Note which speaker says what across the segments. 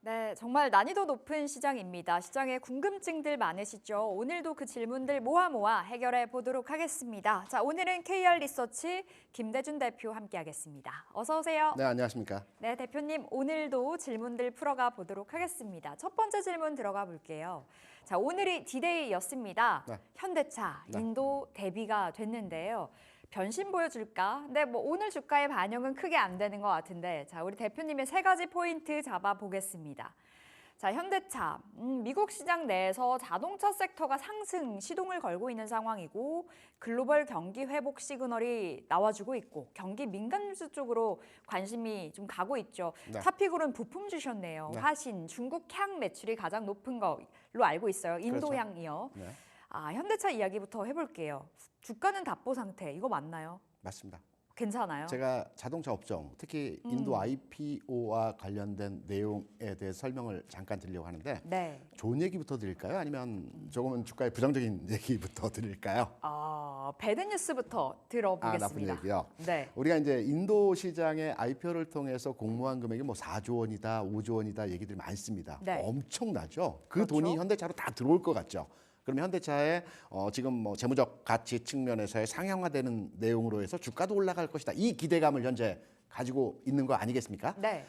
Speaker 1: 네, 정말 난이도 높은 시장입니다. 시장에 궁금증들 많으시죠? 오늘도 그 질문들 모아 해결해 보도록 하겠습니다. 자, 오늘은 KR 리서치 김대준 대표 함께하겠습니다. 어서 오세요.
Speaker 2: 네, 안녕하십니까.
Speaker 1: 네, 대표님 오늘도 질문들 풀어가 보도록 하겠습니다. 첫 번째 질문 들어가 볼게요. 자, 오늘이 디데이였습니다.
Speaker 2: 네.
Speaker 1: 현대차
Speaker 2: 네.
Speaker 1: 인도 데뷔가 됐는데요. 변신 보여줄까? 근데 뭐 오늘 주가의 반영은 크게 안 되는 것 같은데, 자, 우리 대표님의 세 가지 포인트 잡아 보겠습니다. 자, 현대차, 미국 시장 내에서 자동차 섹터가 상승 시동을 걸고 있는 상황이고 글로벌 경기 회복 시그널이 나와주고 있고 경기 민감 뉴스 쪽으로 관심이 좀 가고 있죠.
Speaker 2: 네.
Speaker 1: 탑픽으로는 부품 주셨네요.
Speaker 2: 네.
Speaker 1: 화신, 중국 향 매출이 가장 높은 걸로 알고 있어요. 인도
Speaker 2: 그렇죠.
Speaker 1: 향이요.
Speaker 2: 네,
Speaker 1: 현대차 이야기부터 해볼게요. 주가는 답보 상태, 이거 맞나요?
Speaker 2: 맞습니다.
Speaker 1: 괜찮아요?
Speaker 2: 제가 자동차 업종, 특히 인도 IPO와 관련된 내용에 대해 설명을 잠깐 드리려고 하는데
Speaker 1: 네.
Speaker 2: 좋은 얘기부터 드릴까요? 아니면 조금은 주가의 부정적인 얘기부터 드릴까요?
Speaker 1: 배드 뉴스부터
Speaker 2: 나쁜
Speaker 1: 들어보겠습니다.
Speaker 2: 얘기요.
Speaker 1: 네.
Speaker 2: 우리가 이제 인도 시장의 IPO를 통해서 공모한 금액이 뭐 4조 원이다, 5조 원이다 얘기들이 많습니다.
Speaker 1: 네.
Speaker 2: 엄청나죠. 그
Speaker 1: 그렇죠.
Speaker 2: 돈이 현대차로 다 들어올 것 같죠. 그러면 현대차의 지금 뭐 재무적 가치 측면에서의 상향화되는 내용으로 해서 주가도 올라갈 것이다. 이 기대감을 현재 가지고 있는 거 아니겠습니까?
Speaker 1: 네.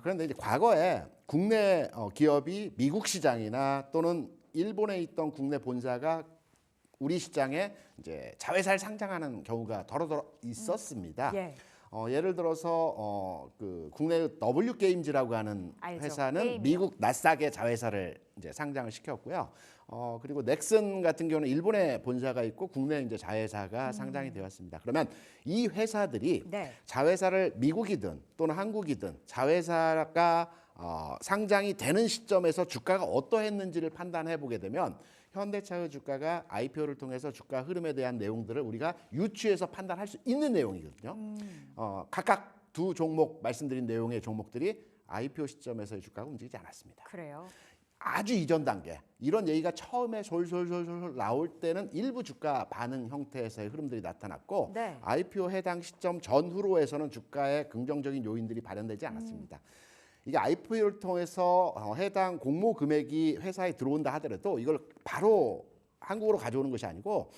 Speaker 2: 그런데 이제 과거에 국내 기업이 미국 시장이나 또는 일본에 있던 국내 본사가 우리 시장에 이제 자회사를 상장하는 경우가 더러더러 있었습니다.
Speaker 1: 예.
Speaker 2: 예를 들어서 그 국내 W 게임즈라고 하는
Speaker 1: 알죠.
Speaker 2: 회사는
Speaker 1: 게임이요.
Speaker 2: 미국 나스닥의 자회사를 이제 상장을 시켰고요. 그리고 넥슨 같은 경우는 일본에 본사가 있고 국내 이제 자회사가 상장이 되었습니다. 그러면 이 회사들이
Speaker 1: 네.
Speaker 2: 자회사를 미국이든 또는 한국이든 자회사가 상장이 되는 시점에서 주가가 어떠했는지를 판단해 보게 되면 현대차의 주가가 IPO를 통해서 주가 흐름에 대한 내용들을 우리가 유추해서 판단할 수 있는 내용이거든요. 각각 두 종목 말씀드린 내용의 종목들이 IPO 시점에서의 주가가 움직이지 않았습니다.
Speaker 1: 그래요.
Speaker 2: 아주 이전 단계 이런 얘기가 처음에 솔솔솔솔 나올 때는 일부 주가 반응 형태에서의 흐름들이 나타났고
Speaker 1: 네.
Speaker 2: IPO 해당 시점 전후로 해서는 주가에 긍정적인 요인들이 발현되지 않았습니다. 이게 IPO를 통해서 해당 공모 금액이 회사에 들어온다 하더라도 이걸 바로 한국으로 가져오는 것이 아니고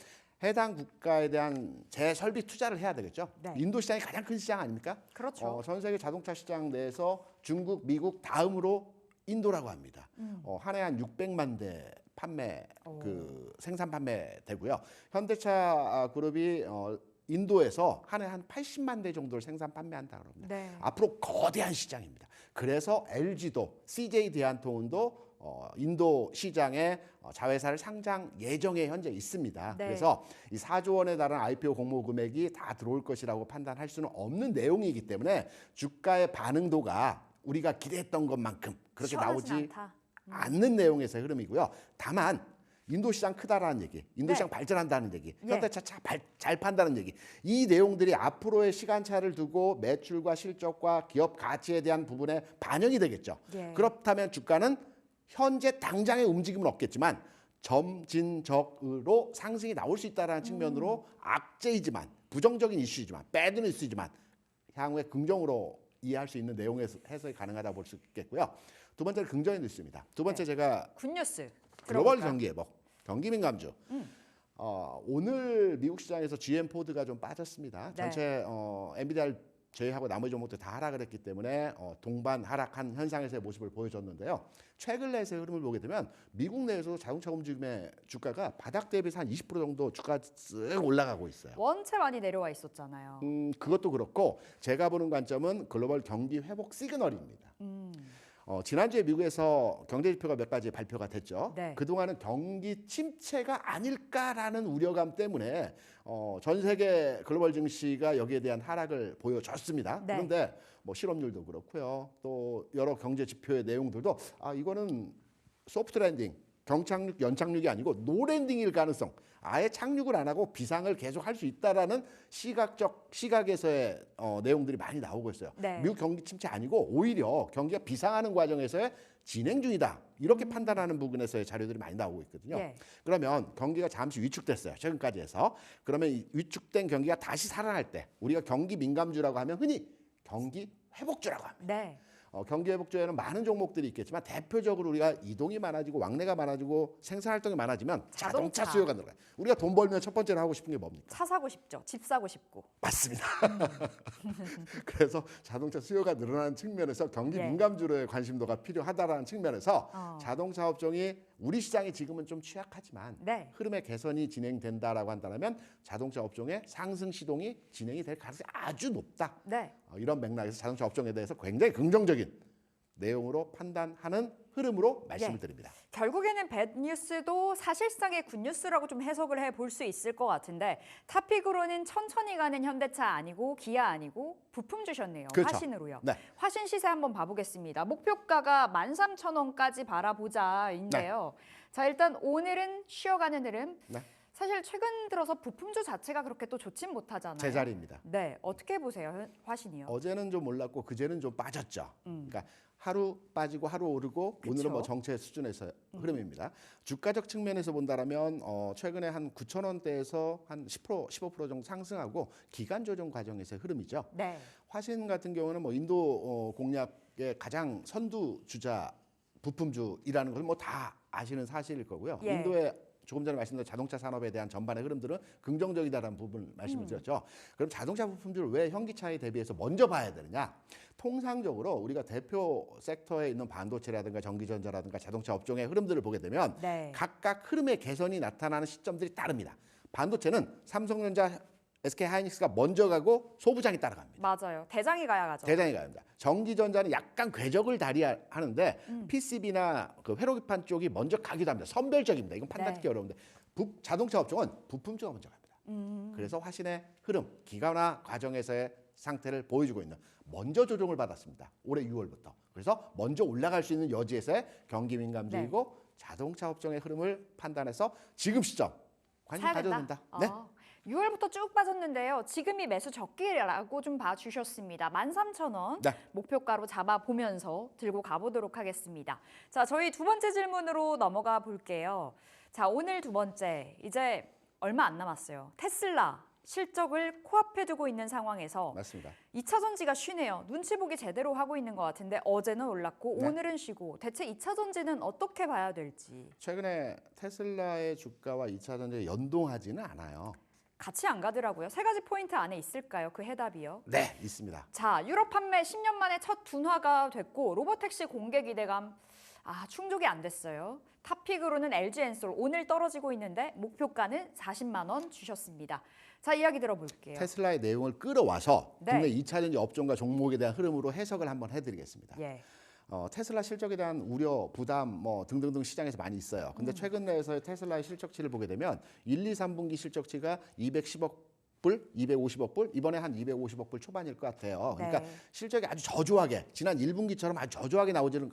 Speaker 2: 해당 국가에 대한 재설비 투자를 해야 되겠죠.
Speaker 1: 네.
Speaker 2: 인도 시장이 가장 큰 시장 아닙니까?
Speaker 1: 그렇죠.
Speaker 2: 전 세계 자동차 시장 내에서 중국, 미국 다음으로 인도라고 합니다. 한 해 한 600만 대 판매 그 생산 판매 되고요. 현대차 그룹이 인도에서 한 해 한 80만 대 정도를 생산 판매한다 그럽니다.
Speaker 1: 네.
Speaker 2: 앞으로 거대한 시장입니다. 그래서 LG도 CJ 대한통운도 인도 시장에 자회사를 상장 예정에 현재 있습니다.
Speaker 1: 네.
Speaker 2: 그래서 이 4조 원에 달하는 IPO 공모 금액이 다 들어올 것이라고 판단할 수는 없는 내용이기 때문에 주가의 반응도가 우리가 기대했던 것만큼 그렇게
Speaker 1: 시원하진
Speaker 2: 나오지
Speaker 1: 않다.
Speaker 2: 않는 내용에서의 흐름이고요. 다만 인도 시장 크다라는 얘기, 인도
Speaker 1: 네.
Speaker 2: 시장 발전한다는 얘기,
Speaker 1: 예.
Speaker 2: 현대차 잘 판다는 얘기, 이 내용들이 앞으로의 시간차를 두고 매출과 실적과 기업 가치에 대한 부분에 반영이 되겠죠.
Speaker 1: 예.
Speaker 2: 그렇다면 주가는 현재 당장의 움직임은 없겠지만 점진적으로 상승이 나올 수 있다는 측면으로 악재이지만 부정적인 이슈이지만 배드 뉴스이지만 향후에 긍정으로 이해할 수 있는 내용의 해석이 가능하다고 볼 수 있겠고요. 두 번째는 긍정의 뉴스입니다. 두 번째 제가
Speaker 1: 굿뉴스.
Speaker 2: 글로벌
Speaker 1: 들어볼까요?
Speaker 2: 경기 회복, 경기 민감주. 오늘 미국 시장에서 GM 포드가 좀 빠졌습니다.
Speaker 1: 네.
Speaker 2: 전체 엔비디아를 제외하고 나머지 종목들 다 하락을 했기 때문에 동반 하락한 현상에서의 모습을 보여줬는데요. 최근 내에서의 흐름을 보게 되면 미국 내에서 자동차 움직임의 주가가 바닥 대비해서 한 20% 정도 주가 쓱 올라가고 있어요.
Speaker 1: 원체 많이 내려와 있었잖아요.
Speaker 2: 그것도 그렇고 제가 보는 관점은 글로벌 경기 회복 시그널입니다. 지난주에 미국에서 경제 지표가 몇 가지 발표가 됐죠.
Speaker 1: 네.
Speaker 2: 그동안은 경기 침체가 아닐까라는 우려감 때문에 전 세계 글로벌 증시가 여기에 대한 하락을 보여줬습니다.
Speaker 1: 네.
Speaker 2: 그런데 뭐 실업률도 그렇고요. 또 여러 경제 지표의 내용들도 이거는 소프트 랜딩, 경착륙, 연착륙이 아니고 노랜딩일 가능성, 아예 착륙을 안 하고 비상을 계속 할 수 있다라는 시각에서의 내용들이 많이 나오고 있어요.
Speaker 1: 네.
Speaker 2: 미국 경기 침체 아니고 오히려 경기가 비상하는 과정에서의 진행 중이다. 이렇게 판단하는 부분에서의 자료들이 많이 나오고 있거든요.
Speaker 1: 예.
Speaker 2: 그러면 경기가 잠시 위축됐어요. 최근까지 해서. 그러면 이 위축된 경기가 다시 살아날 때 우리가 경기 민감주라고 하면 흔히 경기 회복주라고 합니다.
Speaker 1: 네.
Speaker 2: 경기회복주에는 많은 종목들이 있겠지만 대표적으로 우리가 이동이 많아지고 왕래가 많아지고 생산활동이 많아지면 자동차 수요가 늘어나요. 우리가 돈 벌면 첫 번째로 하고 싶은 게 뭡니까?
Speaker 1: 차 사고 싶죠. 집 사고 싶고.
Speaker 2: 맞습니다. 그래서 자동차 수요가 늘어나는 측면에서 경기
Speaker 1: 예.
Speaker 2: 민감주로의 관심도가 필요하다라는 측면에서 자동차 업종이 우리 시장이 지금은 좀 취약하지만
Speaker 1: 네.
Speaker 2: 흐름의 개선이 진행된다라고 한다면 자동차 업종의 상승 시동이 진행이 될 가능성이 아주 높다.
Speaker 1: 네.
Speaker 2: 이런 맥락에서 자동차 업종에 대해서 굉장히 긍정적인 내용으로 판단하는 흐름으로 말씀을
Speaker 1: 예.
Speaker 2: 드립니다.
Speaker 1: 결국에는 배드뉴스도 사실상의 굿뉴스라고 좀 해석을 해볼 수 있을 것 같은데 탑픽으로는 천천히 가는 현대차 아니고 기아 아니고 부품 주셨네요.
Speaker 2: 그렇죠.
Speaker 1: 화신으로요.
Speaker 2: 네.
Speaker 1: 화신 시세 한번 봐보겠습니다. 목표가가 13,000원까지 바라보자인데요. 자, 일단 오늘은 쉬어가는 흐름.
Speaker 2: 네.
Speaker 1: 사실 최근 들어서 부품주 자체가 그렇게 또 좋진 못하잖아요.
Speaker 2: 제자리입니다.
Speaker 1: 네, 어떻게 보세요, 화신이요?
Speaker 2: 어제는 좀 올랐고 그제는 좀 빠졌죠. 그러니까 하루 빠지고 하루 오르고
Speaker 1: 그쵸.
Speaker 2: 오늘은 뭐 정체 수준에서 흐름입니다. 주가적 측면에서 본다라면 최근에 한 9,000원대에서 한 10% 15% 정도 상승하고 기간 조정 과정에서의 흐름이죠.
Speaker 1: 네.
Speaker 2: 화신 같은 경우는 뭐 인도 공략의 가장 선두 주자 부품주이라는 걸 뭐 다 아시는 사실일 거고요.
Speaker 1: 예.
Speaker 2: 인도의 조금 전에 말씀드린 자동차 산업에 대한 전반의 흐름들은 긍정적이다라는 부분을 말씀을 드렸죠. 그럼 자동차 부품주를 왜 현기차에 대비해서 먼저 봐야 되느냐? 통상적으로 우리가 대표 섹터에 있는 반도체라든가 전기전자라든가 자동차 업종의 흐름들을 보게 되면
Speaker 1: 네.
Speaker 2: 각각 흐름의 개선이 나타나는 시점들이 따릅니다. 반도체는 삼성전자, SK하이닉스가 먼저 가고 소부장이 따라갑니다.
Speaker 1: 맞아요. 대장이 가야 가죠.
Speaker 2: 대단히 가입니다. 전기전자는 약간 궤적을 다리하는데 PCB나 그 회로기판 쪽이 먼저 가기도 합니다. 선별적입니다. 이건 판단하기
Speaker 1: 네.
Speaker 2: 어려운데 자동차 업종은 부품주가 먼저 갑니다. 그래서 화신의 흐름, 기간화 과정에서의 상태를 보여주고 있는 먼저 조정을 받았습니다. 올해 6월부터. 그래서 먼저 올라갈 수 있는 여지에서의 경기 민감주이고 자동차 업종의 흐름을 판단해서 지금 시점 관심
Speaker 1: 사야
Speaker 2: 가져도
Speaker 1: 된다?
Speaker 2: 된다. 네.
Speaker 1: 6월부터 쭉 빠졌는데요. 지금이 매수 적기라고 좀 봐주셨습니다. 13,000원
Speaker 2: 네.
Speaker 1: 목표가로 잡아보면서 들고 가보도록 하겠습니다. 자, 저희 두 번째 질문으로 넘어가 볼게요. 자, 오늘 두 번째 이제 얼마 안 남았어요. 테슬라 실적을 코앞에 두고 있는 상황에서
Speaker 2: 맞습니다.
Speaker 1: 2차 전지가 쉬네요. 눈치 보기 제대로 하고 있는 것 같은데 어제는 올랐고
Speaker 2: 네.
Speaker 1: 오늘은 쉬고 대체 2차 전지는 어떻게 봐야 될지
Speaker 2: 최근에 테슬라의 주가와 2차 전지가 연동하지는 않아요.
Speaker 1: 같이 안 가더라고요. 세 가지 포인트 안에 있을까요? 그 해답이요.
Speaker 2: 네, 있습니다.
Speaker 1: 자, 유럽 판매 10년 만에 첫 둔화가 됐고 로보택시 공개 기대감 충족이 안 됐어요. 탑픽으로는 LG엔솔 오늘 떨어지고 있는데 목표가는 40만 원 주셨습니다. 자, 이야기 들어볼게요.
Speaker 2: 테슬라의 내용을 끌어와서
Speaker 1: 네.
Speaker 2: 국내 2차 전지 업종과 종목에 대한 흐름으로 해석을 한번 해드리겠습니다.
Speaker 1: 예.
Speaker 2: 테슬라 실적에 대한 우려, 부담 뭐 등등등 시장에서 많이 있어요. 근데 최근 내에서의 테슬라의 실적치를 보게 되면 1, 2, 3분기 실적치가 210억 불, 250억 불, 이번에 한 250억 불 초반일 것 같아요. 그러니까
Speaker 1: 네.
Speaker 2: 실적이 아주 저조하게 지난 1분기처럼 아주 저조하게 나오지는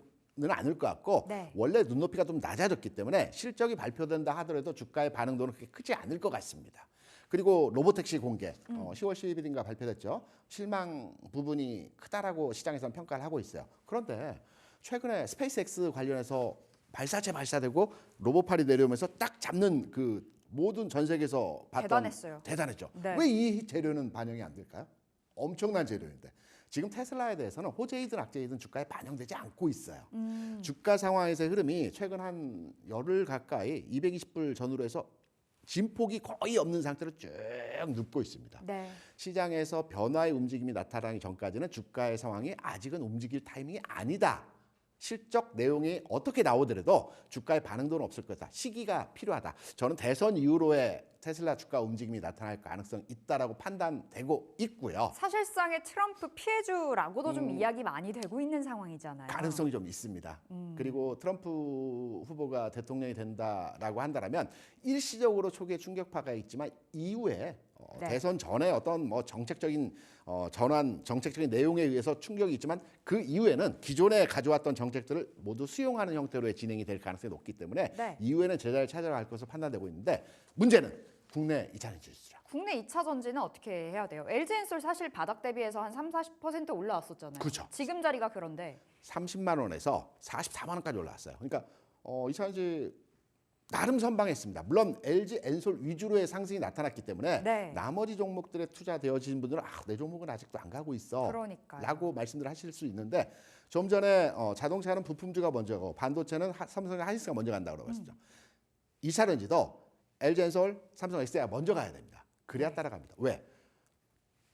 Speaker 2: 않을 것 같고
Speaker 1: 네.
Speaker 2: 원래 눈높이가 좀 낮아졌기 때문에 실적이 발표된다 하더라도 주가의 반응도는 그렇게 크지 않을 것 같습니다. 그리고 로보택시 공개 10월 10일인가 발표됐죠. 실망 부분이 크다라고 시장에서는 평가를 하고 있어요. 그런데 최근에 스페이스X 관련해서 발사체 발사되고 로봇팔이 내려오면서 딱 잡는 그 모든 전 세계에서 봤던
Speaker 1: 대단했어요.
Speaker 2: 대단했죠.
Speaker 1: 네.
Speaker 2: 왜 이 재료는 반영이 안 될까요? 엄청난 재료인데 지금 테슬라에 대해서는 호재이든 악재이든 주가에 반영되지 않고 있어요. 주가 상황에서의 흐름이 최근 한 열흘 가까이 220불 전후로 해서 진폭이 거의 없는 상태로 쭉 눕고 있습니다.
Speaker 1: 네.
Speaker 2: 시장에서 변화의 움직임이 나타나기 전까지는 주가의 상황이 아직은 움직일 타이밍이 아니다. 실적 내용이 어떻게 나오더라도 주가의 반응도는 없을 거다. 시기가 필요하다. 저는 대선 이후로의 테슬라 주가 움직임이 나타날 가능성이 있다라고 판단되고 있고요.
Speaker 1: 사실상의 트럼프 피해주라고도 좀 이야기 많이 되고 있는 상황이잖아요.
Speaker 2: 가능성이 좀 있습니다. 그리고 트럼프 후보가 대통령이 된다라고 한다면 일시적으로 초기에 충격파가 있지만 이후에
Speaker 1: 네.
Speaker 2: 대선 전에 어떤 뭐 정책적인 전환, 정책적인 내용에 의해서 충격이 있지만 그 이후에는 기존에 가져왔던 정책들을 모두 수용하는 형태로의 진행이 될 가능성이 높기 때문에
Speaker 1: 네.
Speaker 2: 이후에는 제자리를 찾아갈 것으로 판단되고 있는데 문제는 국내 2차 전지 수주죠.
Speaker 1: 국내 2차 전지는 어떻게 해야 돼요? LG엔솔 사실 바닥 대비해서 한 30-40% 올라왔었잖아요.
Speaker 2: 그렇죠.
Speaker 1: 지금 자리가 그런데
Speaker 2: 30만 원에서 44만 원까지 올라왔어요. 그러니까 2차 전지 나름 선방했습니다. 물론 LG 엔솔 위주로의 상승이 나타났기 때문에
Speaker 1: 네.
Speaker 2: 나머지 종목들에 투자되어진 분들은 내 종목은 아직도 안 가고 있어
Speaker 1: 그러니까요.
Speaker 2: 라고 말씀들 하실 수 있는데 좀 전에 자동차는 부품주가 먼저 가고 반도체는 삼성의 하이닉스가 먼저 간다고 그러거든요. 이 차례인지도 LG 엔솔, 삼성 SDI가 먼저 가야 됩니다. 그래야 따라갑니다. 왜?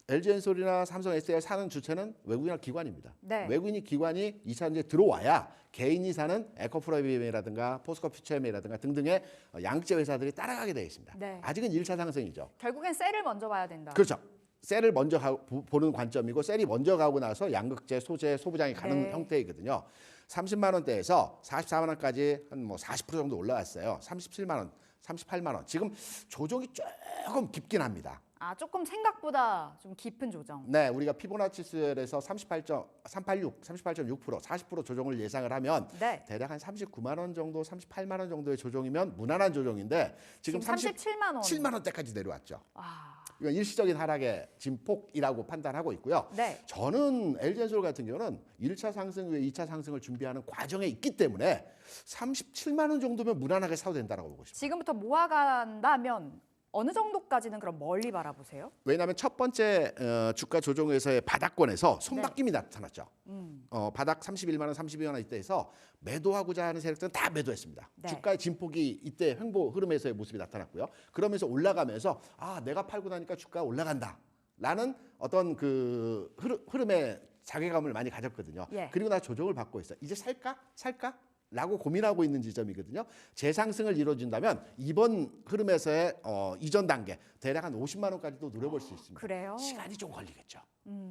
Speaker 2: LG 엔솔이나 삼성 SDI 사는 주체는 외국인이나 기관입니다.
Speaker 1: 네.
Speaker 2: 외국인이 기관이 이 차례에 들어와야 개인이 사는 에코프로비엠이라든가 포스코 퓨처엠이라든가 등등의 양극재 회사들이 따라가게 되어 있습니다.
Speaker 1: 네.
Speaker 2: 아직은 1차 상승이죠.
Speaker 1: 결국엔 셀을 먼저 봐야 된다.
Speaker 2: 그렇죠. 셀을 먼저 보는 관점이고 셀이 먼저 가고 나서 양극재, 소재, 소부장이 가는
Speaker 1: 네.
Speaker 2: 형태이거든요. 30만 원대에서 44만 원까지 한 뭐 40% 정도 올라왔어요. 37만 원, 38만 원. 지금 조정이 조금 깊긴 합니다.
Speaker 1: 조금 생각보다 좀 깊은 조정.
Speaker 2: 네, 우리가 피보나치스에서 38.6%, 40% 조정을 예상을 하면
Speaker 1: 네.
Speaker 2: 대략 한 39만 원 정도, 38만 원 정도의 조정이면 무난한 조정인데 지금
Speaker 1: 37만 원.
Speaker 2: 7만 원대까지 내려왔죠.
Speaker 1: 아,
Speaker 2: 이건 일시적인 하락의 진폭이라고 판단하고 있고요.
Speaker 1: 네.
Speaker 2: 저는 LG엔솔 같은 경우는 1차 상승 후에 2차 상승을 준비하는 과정에 있기 때문에 37만 원 정도면 무난하게 사도 된다고 보고 싶어요.
Speaker 1: 지금부터 모아간다면 어느 정도까지는 그럼 멀리 바라보세요?
Speaker 2: 왜냐하면 첫 번째 주가 조정에서의 바닥권에서 손바뀜이 나타났죠. 바닥 31만 원, 32만 원 이때에서 매도하고자 하는 세력들은 다 매도했습니다.
Speaker 1: 네.
Speaker 2: 주가의 진폭이 이때 횡보 흐름에서의 모습이 나타났고요. 그러면서 올라가면서 내가 팔고 나니까 주가가 올라간다라는 어떤 그 흐름의 자괴감을 많이 가졌거든요.
Speaker 1: 예.
Speaker 2: 그리고 나 조정을 받고 있어. 이제 살까? 라고 고민하고 있는 지점이거든요. 재상승을 이뤄준다면 이번 흐름에서의 이전 단계 대략 한 50만 원까지도 노려볼 수 있습니다.
Speaker 1: 그래요?
Speaker 2: 시간이 좀 걸리겠죠.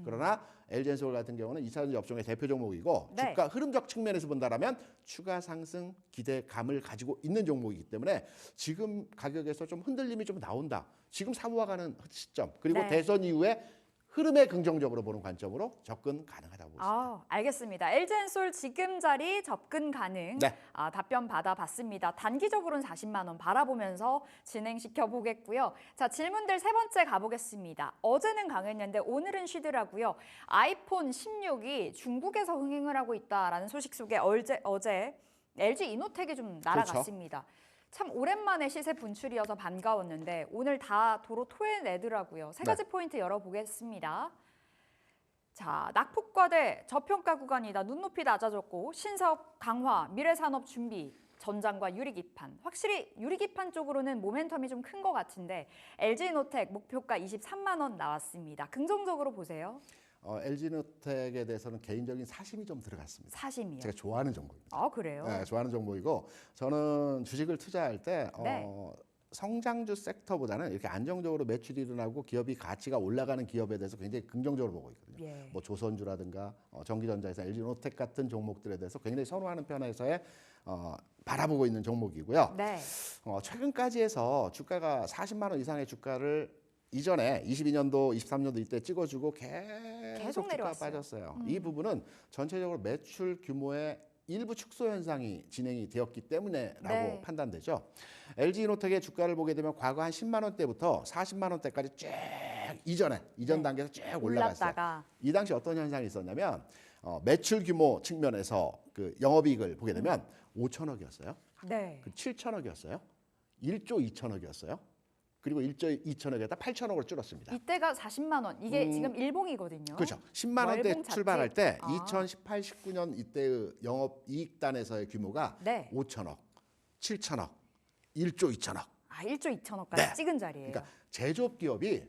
Speaker 2: 그러나 LG엔솔 같은 경우는 2차전지 업종의 대표 종목이고
Speaker 1: 네.
Speaker 2: 주가 흐름적 측면에서 본다라면 추가 상승 기대감을 가지고 있는 종목이기 때문에 지금 가격에서 좀 흔들림이 좀 나온다. 지금 사모아가는 시점 그리고
Speaker 1: 네.
Speaker 2: 대선 이후에 흐름에 긍정적으로 보는 관점으로 접근 가능하다고 보십니다.
Speaker 1: 알겠습니다. LG엔솔 지금 자리 접근 가능.
Speaker 2: 네.
Speaker 1: 답변 받아봤습니다. 단기적으로는 40만 원 바라보면서 진행시켜 보겠고요. 자, 질문들 세 번째 가보겠습니다. 어제는 강했는데 오늘은 쉬더라고요. 아이폰 16이 중국에서 흥행을 하고 있다라는 소식 속에 어제 LG 이노텍이 좀 날아갔습니다. 참 오랜만에 시세 분출이어서 반가웠는데 오늘 다 도로 토해내더라고요. 세 가지 포인트 열어보겠습니다. 자, 낙폭과대 저평가 구간이다. 눈높이 낮아졌고 신사업 강화, 미래산업 준비, 전장과 유리기판. 확실히 유리기판 쪽으로는 모멘텀이 좀 큰 것 같은데 LG이노텍 목표가 23만 원 나왔습니다. 긍정적으로 보세요.
Speaker 2: LG노텍에 대해서는 개인적인 사심이 좀 들어갔습니다.
Speaker 1: 사심이요.
Speaker 2: 제가 좋아하는 종목입니다.
Speaker 1: 그래요?
Speaker 2: 네, 좋아하는 종목이고 저는 주식을 투자할 때
Speaker 1: 네.
Speaker 2: 성장주 섹터보다는 이렇게 안정적으로 매출이 일어나고 기업이 가치가 올라가는 기업에 대해서 굉장히 긍정적으로 보고 있거든요.
Speaker 1: 예.
Speaker 2: 뭐 조선주라든가 전기전자에서 LG노텍 같은 종목들에 대해서 굉장히 선호하는 편에서의 바라보고 있는 종목이고요.
Speaker 1: 네.
Speaker 2: 최근까지 해서 주가가 40만 원 이상의 주가를 이전에 22년도, 23년도 이때 찍어주고 계속 주가가
Speaker 1: 내려왔어요.
Speaker 2: 빠졌어요. 이 부분은 전체적으로 매출 규모의 일부 축소 현상이 진행이 되었기 때문에라고
Speaker 1: 네.
Speaker 2: 판단되죠. LG이노텍의 주가를 보게 되면 과거 한 10만 원대부터 40만 원대까지 쭉 이전
Speaker 1: 네.
Speaker 2: 단계에서 쭉 올라갔어요.
Speaker 1: 올랐다가
Speaker 2: 이 당시 어떤 현상이 있었냐면 매출 규모 측면에서 그 영업이익을 보게 되면 5천억이었어요.
Speaker 1: 네.
Speaker 2: 7천억이었어요. 1조 2천억이었어요. 그리고 1조 2천억에다 8천억으로 줄었습니다.
Speaker 1: 이때가 40만 원. 이게 지금 일봉이거든요.
Speaker 2: 그렇죠. 10만 원대
Speaker 1: 월봉 자체.
Speaker 2: 출발할 때
Speaker 1: 아.
Speaker 2: 2018, 19년 이때의 영업이익단에서의 규모가
Speaker 1: 네.
Speaker 2: 5천억, 7천억, 1조 2천억.
Speaker 1: 1조 2천억까지
Speaker 2: 네.
Speaker 1: 찍은 자리예요.
Speaker 2: 그러니까 제조업 기업이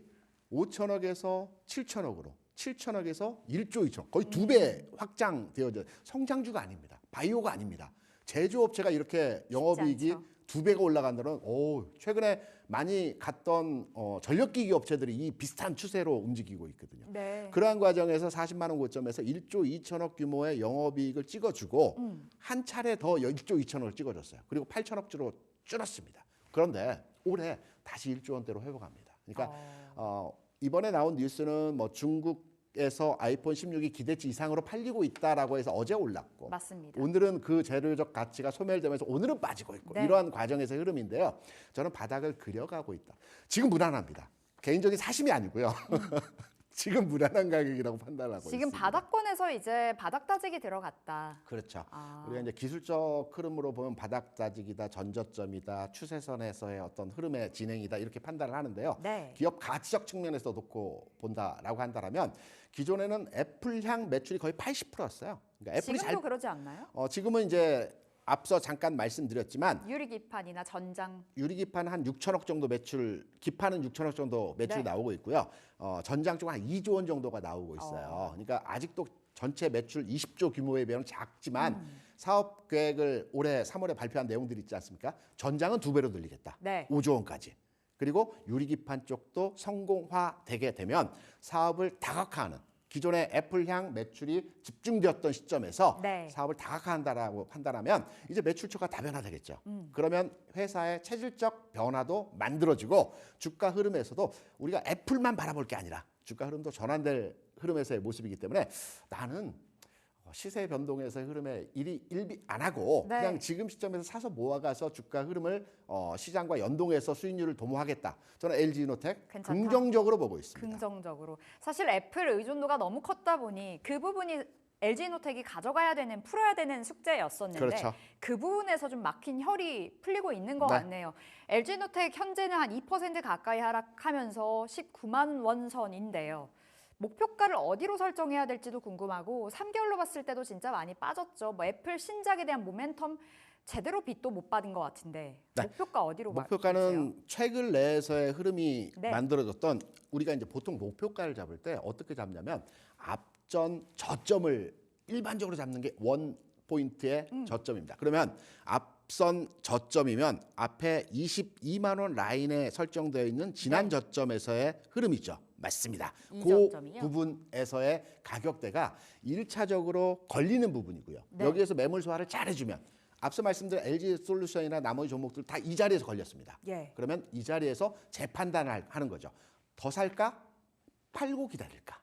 Speaker 2: 5천억에서 7천억으로 7천억에서 1조 2천억 거의 2배 확장되어져 성장주가 아닙니다. 바이오가 아닙니다. 제조업체가 이렇게 영업이익이
Speaker 1: 않죠.
Speaker 2: 2배가 올라간다는 최근에 많이 갔던 전력기기 업체들이 이 비슷한 추세로 움직이고 있거든요.
Speaker 1: 네.
Speaker 2: 그러한 과정에서 40만 원 고점에서 1조 2천억 규모의 영업이익을 찍어주고 한 차례 더 1조 2천억을 찍어줬어요. 그리고 8천억주로 줄었습니다. 그런데 올해 다시 1조 원대로 회복합니다. 그러니까 이번에 나온 뉴스는 뭐 중국에서 아이폰 16이 기대치 이상으로 팔리고 있다라고 해서 어제 올랐고
Speaker 1: 맞습니다.
Speaker 2: 오늘은 그 재료적 가치가 소멸되면서 오늘은 빠지고 있고
Speaker 1: 네.
Speaker 2: 이러한 과정에서의 흐름인데요. 저는 바닥을 그려가고 있다. 지금 무난합니다. 개인적인 사심이 아니고요. 지금 무난한 가격이라고 판단하고
Speaker 1: 지금
Speaker 2: 있습니다.
Speaker 1: 바닥권에서 이제 바닥 따지기 들어갔다.
Speaker 2: 그렇죠.
Speaker 1: 아.
Speaker 2: 우리가 이제 기술적 흐름으로 보면 바닥 따지기다, 전저점이다, 추세선에서의 어떤 흐름의 진행이다 이렇게 판단을 하는데요.
Speaker 1: 네.
Speaker 2: 기업 가치적 측면에서 놓고 본다라고 한다면 기존에는 애플향 매출이 거의 80%였어요. 그러니까 애플이
Speaker 1: 지금도 그러지 않나요?
Speaker 2: 지금은 이제 앞서 잠깐 말씀드렸지만
Speaker 1: 유리기판이나 전장.
Speaker 2: 유리기판 한 6천억 정도 매출, 기판은 6천억 정도 매출이
Speaker 1: 네.
Speaker 2: 나오고 있고요. 전장 쪽은 한 2조 원 정도가 나오고 있어요. 그러니까 아직도 전체 매출 20조 규모에 비하면 작지만 사업 계획을 올해 3월에 발표한 내용들이 있지 않습니까? 전장은 2배로 늘리겠다.
Speaker 1: 네.
Speaker 2: 5조 원까지. 그리고 유리기판 쪽도 성공화되게 되면 사업을 다각화하는 기존의 애플향 매출이 집중되었던 시점에서
Speaker 1: 네.
Speaker 2: 사업을 다각화한다라고 판단하면 이제 매출처가 다변화되겠죠. 그러면 회사의 체질적 변화도 만들어지고 주가 흐름에서도 우리가 애플만 바라볼 게 아니라 주가 흐름도 전환될 흐름에서의 모습이기 때문에 나는 시세 변동에서의 흐름에 일비 안 하고
Speaker 1: 네.
Speaker 2: 그냥 지금 시점에서 사서 모아가서 주가 흐름을 시장과 연동해서 수익률을 도모하겠다. 저는 LG이노텍
Speaker 1: 괜찮다.
Speaker 2: 긍정적으로 보고 있습니다.
Speaker 1: 긍정적으로. 사실 애플 의존도가 너무 컸다 보니 그 부분이 LG노텍이 가져가야 되는 풀어야 되는 숙제였었는데
Speaker 2: 그렇죠.
Speaker 1: 그 부분에서 좀 막힌 혈이 풀리고 있는 것
Speaker 2: 네.
Speaker 1: 같네요. LG노텍 현재는 한 2% 가까이 하락하면서 19만 원 선인데요. 목표가를 어디로 설정해야 될지도 궁금하고 3개월로 봤을 때도 진짜 많이 빠졌죠. 뭐 애플 신작에 대한 모멘텀 제대로 빚도 못 받은 것 같은데
Speaker 2: 네.
Speaker 1: 목표가 어디로
Speaker 2: 목표가는 최근 내에서의 흐름이
Speaker 1: 네.
Speaker 2: 만들어졌던 우리가 이제 보통 목표가를 잡을 때 어떻게 잡냐면 앞전 저점을 일반적으로 잡는 게 원 포인트의 저점입니다. 그러면 앞선 저점이면 앞에 22만 원 라인에 설정되어 있는 지난
Speaker 1: 네.
Speaker 2: 저점에서의 흐름이죠. 맞습니다.
Speaker 1: 이
Speaker 2: 그
Speaker 1: 저점이요?
Speaker 2: 부분에서의 가격대가 1차적으로 걸리는 부분이고요.
Speaker 1: 네.
Speaker 2: 여기에서 매물 소화를 잘해주면 앞서 말씀드린 LG솔루션이나 나머지 종목들 다 이 자리에서 걸렸습니다.
Speaker 1: 예.
Speaker 2: 그러면 이 자리에서 재판단을 하는 거죠. 더 살까? 팔고 기다릴까?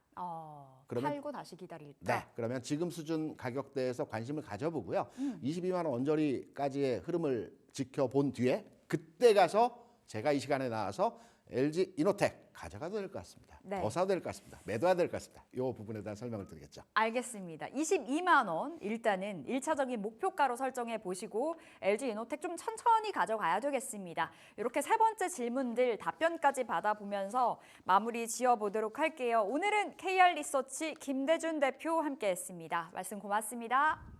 Speaker 2: 그러면-
Speaker 1: 팔고 다시 기다릴까?
Speaker 2: 네. 그러면 지금 수준 가격대에서 관심을 가져보고요. 22만 원 언저리까지의 흐름을 지켜본 뒤에 그때 가서 제가 이 시간에 나와서 LG 이노텍 가져가도 될 것 같습니다.
Speaker 1: 네.
Speaker 2: 더 사도 될 것 같습니다. 매도해야 될 것 같습니다. 이 부분에 대한 설명을 드리겠죠.
Speaker 1: 알겠습니다. 22만 원 일단은 1차적인 목표가로 설정해 보시고 LG 이노텍 좀 천천히 가져가야 되겠습니다. 이렇게 세 번째 질문들 답변까지 받아보면서 마무리 지어보도록 할게요. 오늘은 KR 리서치 김대준 대표 함께했습니다. 말씀 고맙습니다.